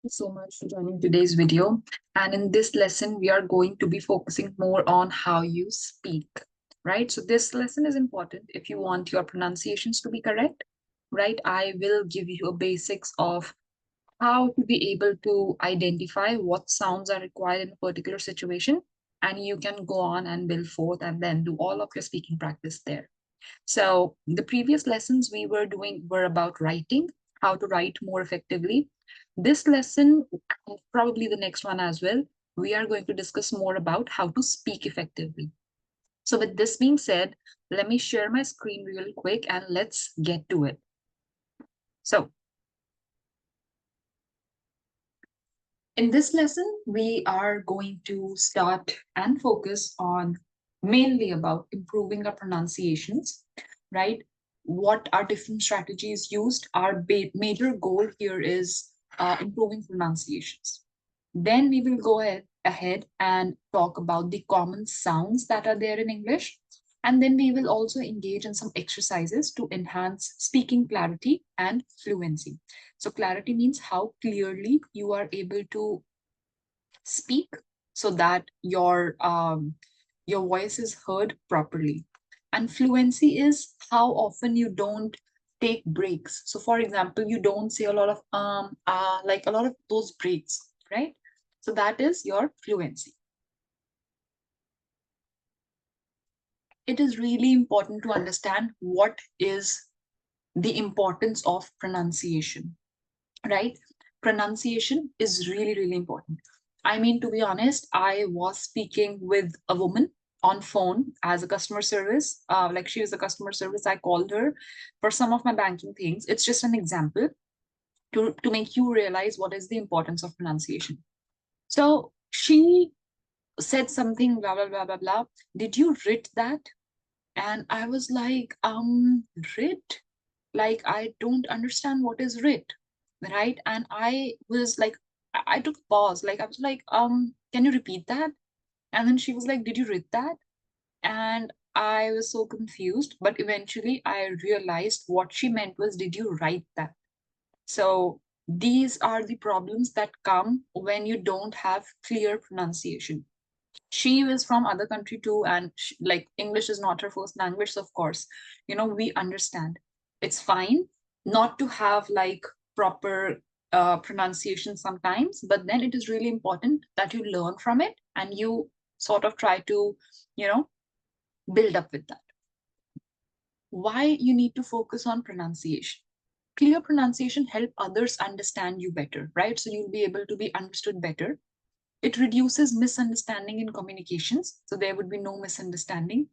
You so much for joining today's video. And in this lesson, we are going to be focusing more on how you speak, right? So this lesson is important if you want your pronunciations to be correct, right? I will give you a basics of how to be able to identify what sounds are required in a particular situation. And you can go on and build forth and then do all of your speaking practice there. So the previous lessons we were doing were about writing, how to write more effectively. This lesson, and probably the next one as well, we are going to discuss more about how to speak effectively. So with this being said, let me share my screen real quick and let's get to it. So in this lesson, we are going to start and focus on mainly about improving our pronunciations, right? What are different strategies used? Our major goal here is improving pronunciations. Then we will go ahead and talk about the common sounds that are there in English. And then we will also engage in some exercises to enhance speaking clarity and fluency. So clarity means how clearly you are able to speak so that your voice is heard properly. And fluency is how often you don't take breaks. So for example, you don't say a lot of like a lot of those breaks, right? So that is your fluency. It is really important to understand what is the importance of pronunciation, right? Pronunciation is really, really important. I mean, to be honest, I was speaking with a woman on phone as a customer service. Like she was a customer service. I called her for some of my banking things. It's just an example to make you realize what is the importance of pronunciation. So she said something, blah, blah, blah, blah, blah. Did you read that? And I was like, read? Like, I don't understand what is read, right? And I was like, I took a pause. Like, I was like, can you repeat that? And then she was like, did you read that? And I was so confused. But eventually I realized what she meant was, did you write that? So these are the problems that come when you don't have clear pronunciation. She was from other country too, and like English is not her first language, so of course, we understand. It's fine not to have like proper pronunciation sometimes, but then it is really important that you learn from it and you sort of try to you know build up with that. Why you need to focus on pronunciation? Clear pronunciation help others understand you better, right? So you'll be able to be understood better. It reduces misunderstanding in communications, so there would be no misunderstanding.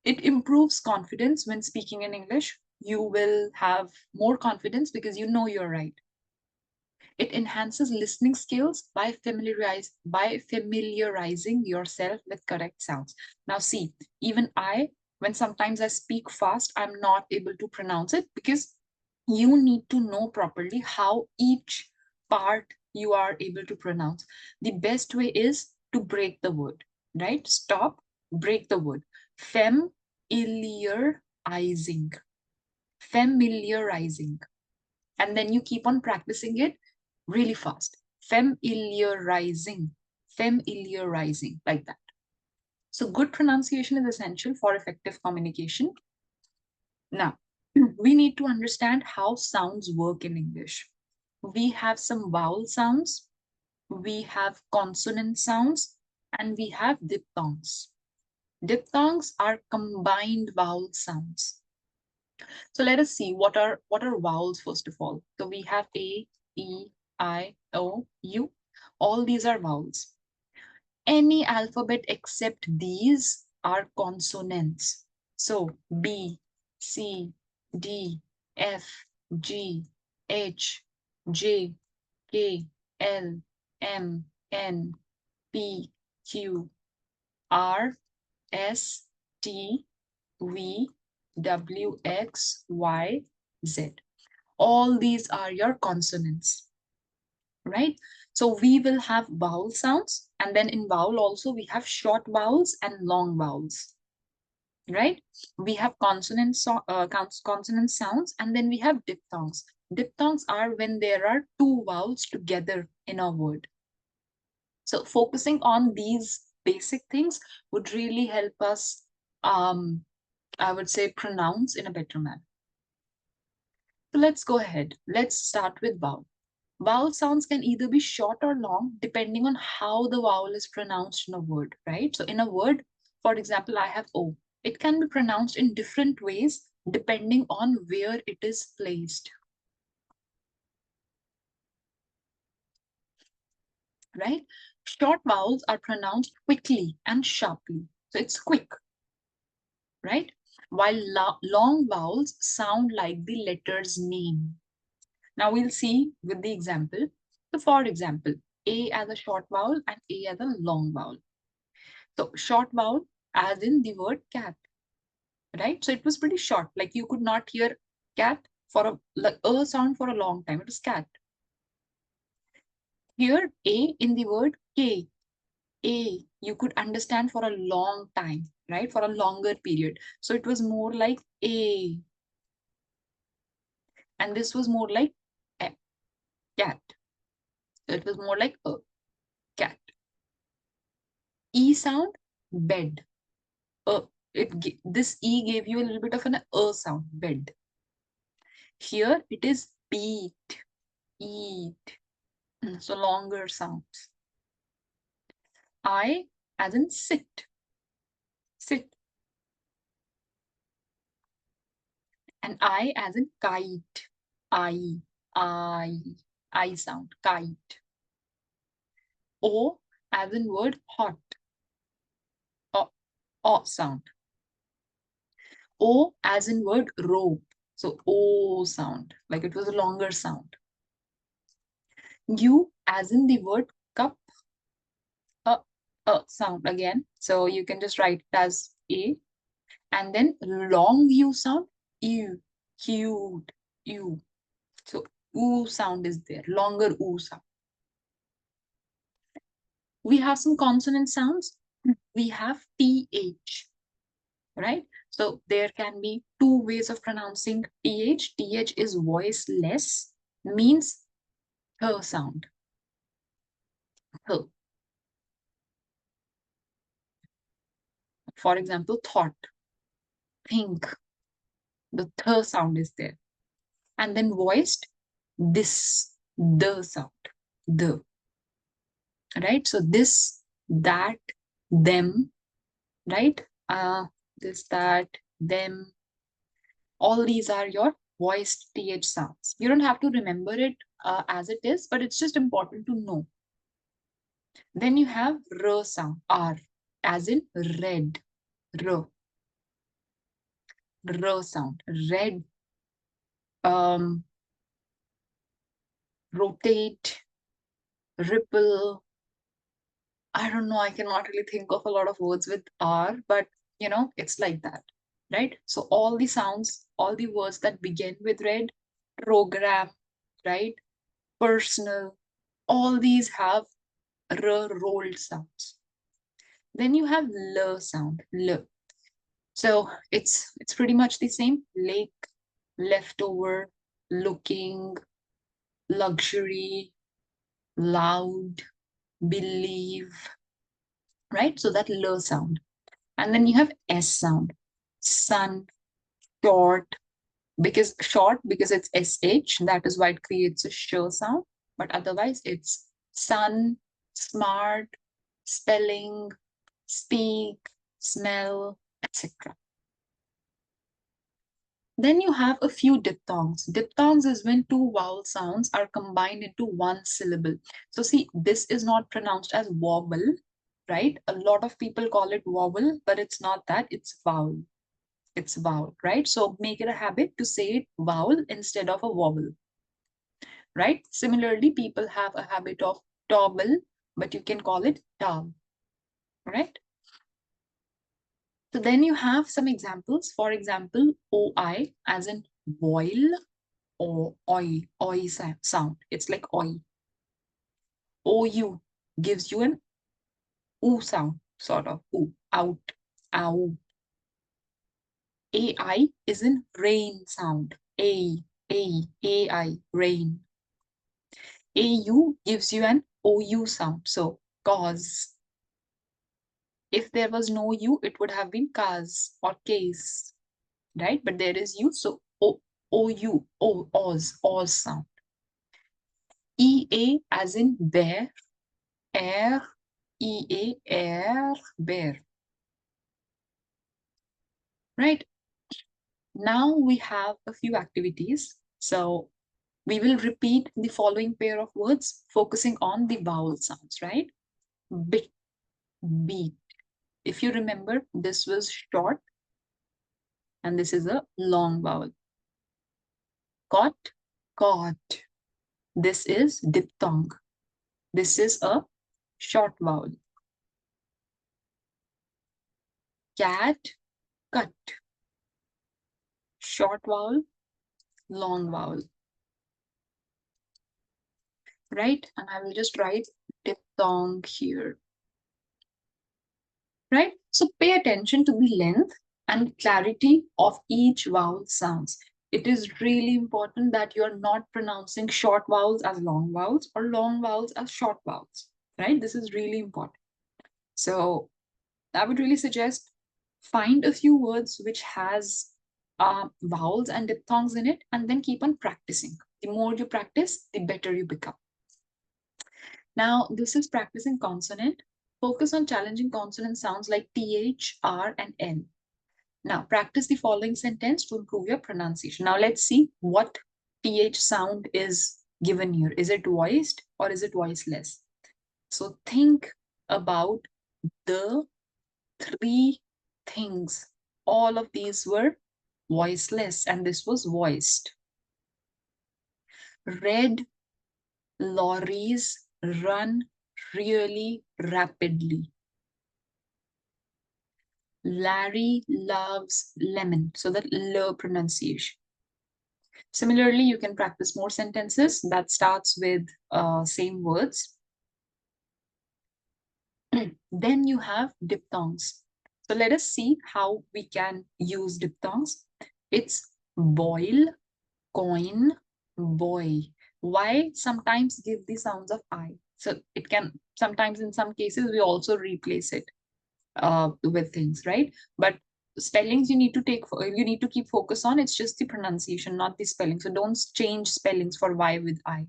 It improves confidence when speaking in English. You will have more confidence because you know you're right. It enhances listening skills by familiarizing yourself with correct sounds. Now see, even when sometimes I speak fast, I'm not able to pronounce it because you need to know properly how each part you are able to pronounce. The best way is to break the word, right? Stop, break the word. Familiarizing. Familiarizing. And then you keep on practicing it really fast. Familiarizing. Familiarizing, like that. So good pronunciation is essential for effective communication. Now, we need to understand how sounds work in English. We have some vowel sounds, we have consonant sounds, and we have diphthongs. Diphthongs are combined vowel sounds. So let us see what are vowels first of all. So we have A, E, I, O, U. All these are vowels. Any alphabet except these are consonants. So B, C, D, F, G, H, J, K, L, M, N, P, Q, R, S, T, V, W, X, Y, Z. All these are your consonants, right? So we will have vowel sounds, and then in vowel also we have short vowels and long vowels, right? We have consonant sounds, and then we have diphthongs. Diphthongs are when there are two vowels together in a word. So focusing on these basic things would really help us, I would say, pronounce in a better manner. So let's go ahead. Let's start with vowel. Vowel sounds can either be short or long depending on how the vowel is pronounced in a word, right? So in a word, for example, I have O. It can be pronounced in different ways depending on where it is placed, right? Short vowels are pronounced quickly and sharply. So it's quick, right? While long vowels sound like the letter's name. Now we'll see with the example. So for example, A as a short vowel and A as a long vowel. So short vowel as in the word cat, right? So it was pretty short. Like you could not hear cat for a sound for a long time. It was cat. Here A in the word K. A you could understand for a long time, right? For a longer period. So it was more like A. And this was more like a cat. So it was more like a cat. E sound, bed. This E gave you a little bit of an sound, bed. Here it is beat, eat. So longer sounds. I as in sit, sit. And I as in kite, I, I, I sound, kite. O as in word hot, o sound. O as in word rope. So O sound, like it was a longer sound. U as in the word cup, sound again. So you can just write it as A. And then long U sound, U, cute, U. So oo sound is there, longer oo sound. We have some consonant sounds. We have TH, right? So there can be two ways of pronouncing TH. TH is voiceless, means th sound. Th. For example, thought, think. The th sound is there. And then voiced, this, the sound, the. Right? So this, that, them, right? This, that, them. All these are your voiced TH sounds. You don't have to remember it as it is, but it's just important to know. Then you have R sound, R, as in red, R, R sound, red, um, rotate, ripple. I don't know, I cannot really think of a lot of words with R, but it's like that, right? So all the sounds, all the words that begin with red, program, right? Personal, all these have R rolled sounds. Then you have L sound, L. So it's pretty much the same. Lake, leftover, looking, luxury, loud, believe, right? So that L sound. And then you have S sound, sun, short, because it's SH, that is why it creates a sh sound. But otherwise it's sun, smart, spelling, speak, smell, etc. Then you have a few diphthongs. Diphthongs is when two vowel sounds are combined into one syllable. So see, this is not pronounced as wobble, right? A lot of people call it wobble, but it's not that, it's vowel. It's vowel, right? So make it a habit to say it vowel instead of a wobble, right? Similarly, people have a habit of tobble, but you can call it tub, right? So then you have some examples. For example, OI as in boil or oi sound. It's like oi. OU gives you an oo sound, sort of oo, out, ow. AI is in rain sound, a. A-I, rain. A-U gives you an O-U sound. So, cause. If there was no U, it would have been cause or case, right? But there is U, so O-U, Oz sound. E-A as in bear, air, E-A, air, bear, right? Now we have a few activities. So we will repeat the following pair of words, focusing on the vowel sounds, right? Bit, beat. If you remember, this was short and this is a long vowel. Caught, caught. This is diphthong. This is a short vowel. Cat, cut. Short vowel, long vowel. Right? And I will just write diphthong here. Right? So pay attention to the length and clarity of each vowel sounds. It is really important that you're not pronouncing short vowels as long vowels or long vowels as short vowels. Right? This is really important. So I would really suggest find a few words which has vowels and diphthongs in it, and then keep on practicing. The more you practice, the better you become. Now, this is practicing consonant. Focus on challenging consonant sounds like TH, R, and N. Now, practice the following sentence to improve your pronunciation. Now, let's see what TH sound is given here. Is it voiced or is it voiceless? So think about the three things. All of these were voiceless and this was voiced. Red lorries run really rapidly. Larry loves lemon. So that L pronunciation. Similarly, you can practice more sentences that starts with same words. Then you have diphthongs. So let us see how we can use diphthongs. It's boil, coin, boy. Why sometimes give the sounds of I? So it can sometimes in some cases we also replace it with things, right? But spellings you need to keep focus on. It's just the pronunciation, not the spelling. So don't change spellings for Y with I.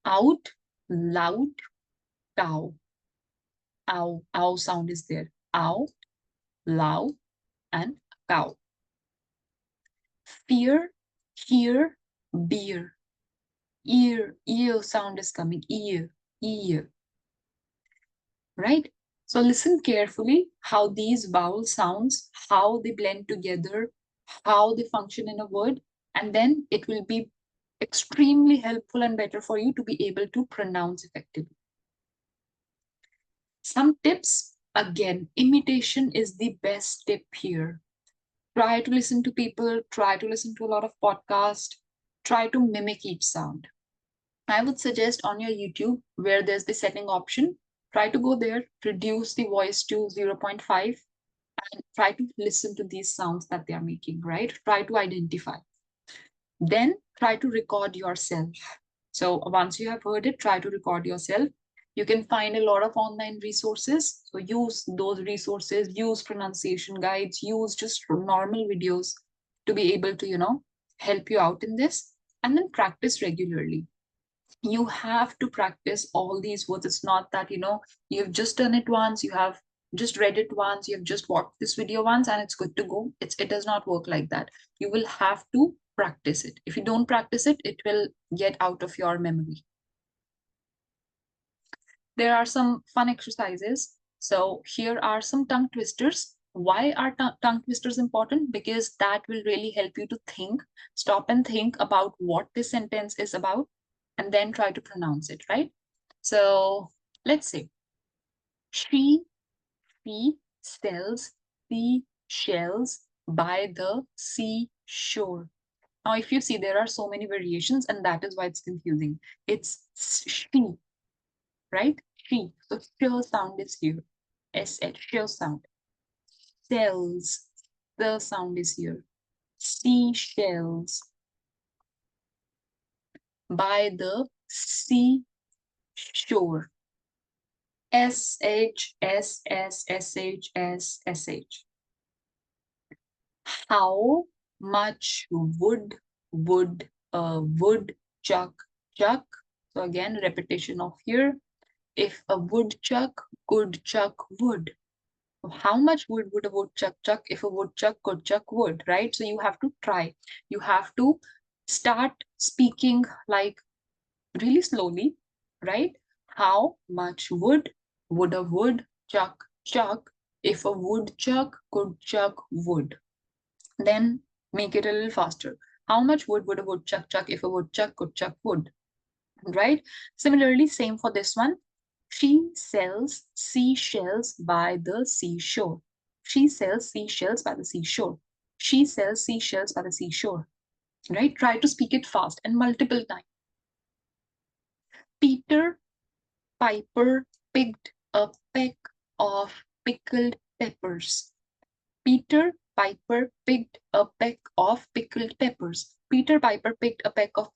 Out, loud, cow. Ow, ow sound is there. Ow, loud, and cow. Fear, hear, beer. Ear sound is coming. Ear. Right? So listen carefully how these vowel sounds, how they blend together, how they function in a word, and then it will be extremely helpful and better for you to be able to pronounce effectively. Some tips, again, imitation is the best tip here. Try to listen to people, try to listen to a lot of podcasts, try to mimic each sound. I would suggest on your YouTube, where there's the setting option, try to go there, reduce the voice to 0.5, and try to listen to these sounds that they are making, right? Try to identify. Then try to record yourself. So once you have heard it, try to record yourself. You can find a lot of online resources. So use those resources, use pronunciation guides, use just normal videos to be able to, help you out in this. And then practice regularly. You have to practice all these words. It's not that, you've just done it once, you have just read it once, you've just watched this video once and it's good to go. It does not work like that. You will have to practice it. If you don't practice it, it will get out of your memory. There are some fun exercises. So here are some tongue twisters. Why are tongue twisters important? Because that will really help you to think, stop and think about what this sentence is about, and then try to pronounce it, right? So let's say, she sells the shells by the seashore. Now, if you see, there are so many variations, and that is why it's confusing. It's she, right? She. So sh sound is here. S-H, sh sound. Sells. The sound is here. Seashells. by the sea shore. SHSSSHSSH. How much would a woodchuck chuck? So again, repetition of here. If a woodchuck could chuck wood, how much would a woodchuck chuck if a woodchuck could chuck wood, right? So you have to try. You have to start speaking like really slowly, right? How much would a woodchuck chuck if a woodchuck could chuck wood? Then make it a little faster. How much would a woodchuck chuck if a woodchuck could chuck wood? Right? Similarly, same for this one. She sells seashells by the seashore. She sells seashells by the seashore. She sells seashells by the seashore. Right? Try to speak it fast and multiple times. Peter Piper picked a peck of pickled peppers. Peter Piper picked a peck of pickled peppers. Peter Piper picked a peck of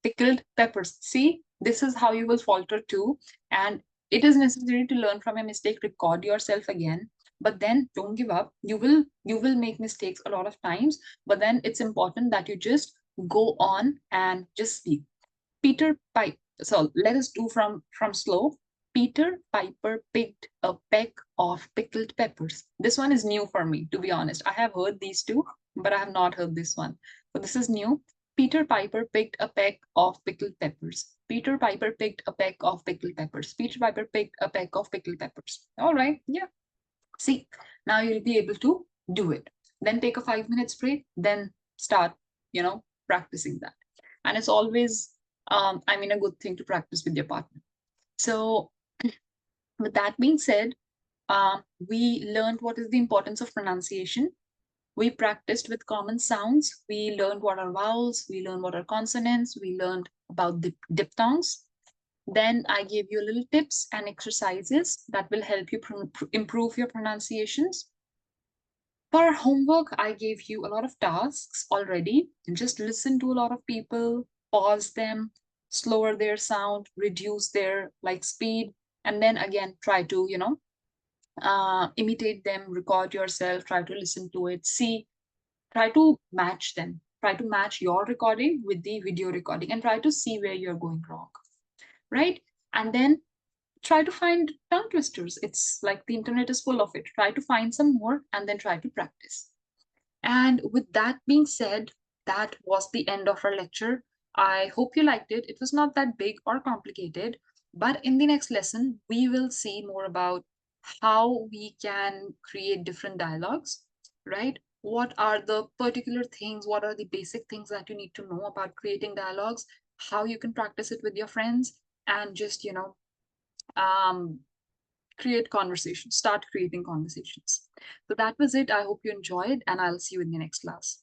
pickled peppers. See, this is how you will falter too. And it is necessary to learn from a mistake, record yourself again. But then don't give up. You will make mistakes a lot of times. But then it's important that you just go on and just speak. Peter Piper. So let us do from slow. Peter Piper picked a peck of pickled peppers. This one is new for me, to be honest. I have heard these two, but I have not heard this one. So this is new. Peter Piper picked a peck of pickled peppers. Peter Piper picked a peck of pickled peppers. Peter Piper picked a peck of pickled peppers. All right, yeah. See, now you'll be able to do it. Then take a 5 minutes break, then start, practicing that. And it's always, a good thing to practice with your partner. So, with that being said, we learned what is the importance of pronunciation. We practiced with common sounds. We learned what are vowels. We learned what are consonants. We learned about the diphthongs. Then I gave you a little tips and exercises that will help you improve your pronunciations. For homework, I gave you a lot of tasks already. Just listen to a lot of people, pause them, slower their sound, reduce their speed, and then again try to imitate them, record yourself, try to listen to it, see, try to match them, try to match your recording with the video recording, and try to see where you're going wrong, right? And then try to find tongue twisters. It's like the internet is full of it. Try to find some more and then try to practice. And with that being said, that was the end of our lecture. I hope you liked it. It was not that big or complicated, but in the next lesson, we will see more about how we can create different dialogues, right? What are the particular things, what are the basic things that you need to know about creating dialogues, how you can practice it with your friends, and just, um, create conversations, start creating conversations. So that was it. I hope you enjoyed, and I'll see you in the next class.